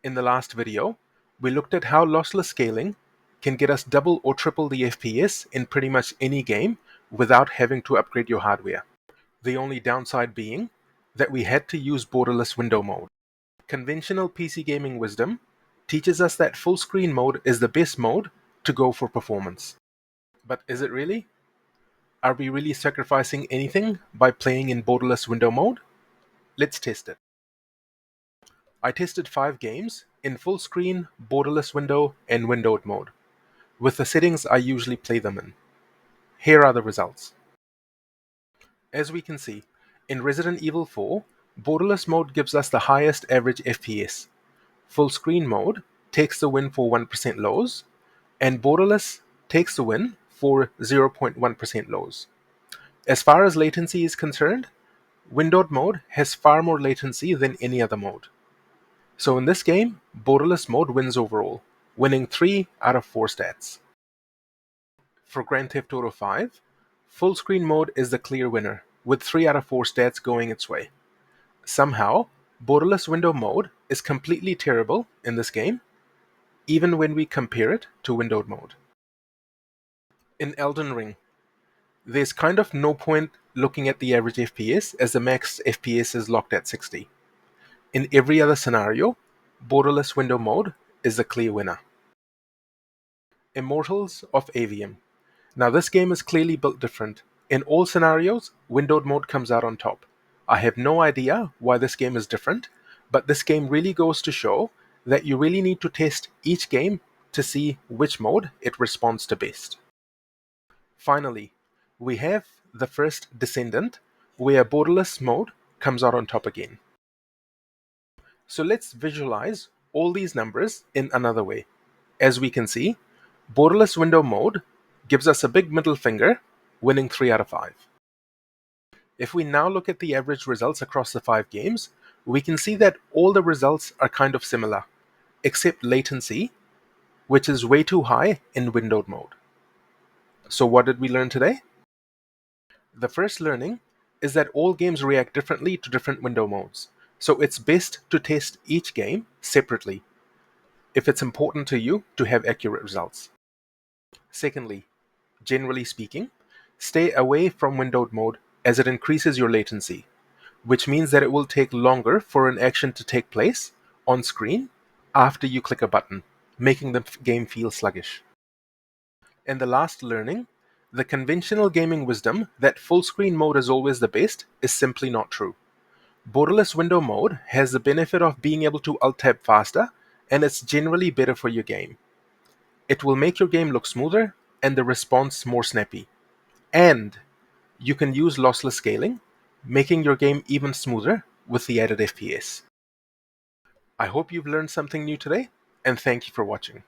In the last video, we looked at how lossless scaling can get us double or triple the FPS in pretty much any game without having to upgrade your hardware. The only downside being that we had to use borderless window mode. Conventional PC gaming wisdom teaches us that full screen mode is the best mode to go for performance. But is it really? Are we really sacrificing anything by playing in borderless window mode? Let's test it. I tested 5 games in full screen, borderless window, and windowed mode, with the settings I usually play them in. Here are the results. As we can see, in Resident Evil 4, borderless mode gives us the highest average FPS. Full screen mode takes the win for 1% lows, and borderless takes the win for 0.1% lows. As far as latency is concerned, windowed mode has far more latency than any other mode. So in this game, borderless mode wins overall, winning 3 out of 4 stats. For Grand Theft Auto 5, full screen mode is the clear winner, with 3 out of 4 stats going its way. Somehow, borderless window mode is completely terrible in this game, even when we compare it to windowed mode. In Elden Ring, there's kind of no point looking at the average FPS as the max FPS is locked at 60. In every other scenario, borderless window mode is the clear winner. Immortals of Avium. Now this game is clearly built different. In all scenarios, windowed mode comes out on top. I have no idea why this game is different, but this game really goes to show that you really need to test each game to see which mode it responds to best. Finally, we have the first Descendant, where borderless mode comes out on top again. So let's visualize all these numbers in another way. As we can see, borderless window mode gives us a big middle finger, winning 3 out of 5. If we now look at the average results across the 5 games, we can see that all the results are kind of similar, except latency, which is way too high in windowed mode. So what did we learn today? The first learning is that all games react differently to different window modes, so it's best to test each game separately if it's important to you to have accurate results. Secondly, generally speaking, stay away from windowed mode as it increases your latency, which means that it will take longer for an action to take place on screen after you click a button, making the game feel sluggish. And the last learning, the conventional gaming wisdom that full screen mode is always the best is simply not true. Borderless window mode has the benefit of being able to alt-tab faster, and it's generally better for your game. It will make your game look smoother and the response more snappy. And you can use lossless scaling, making your game even smoother with the added FPS. I hope you've learned something new today, and thank you for watching.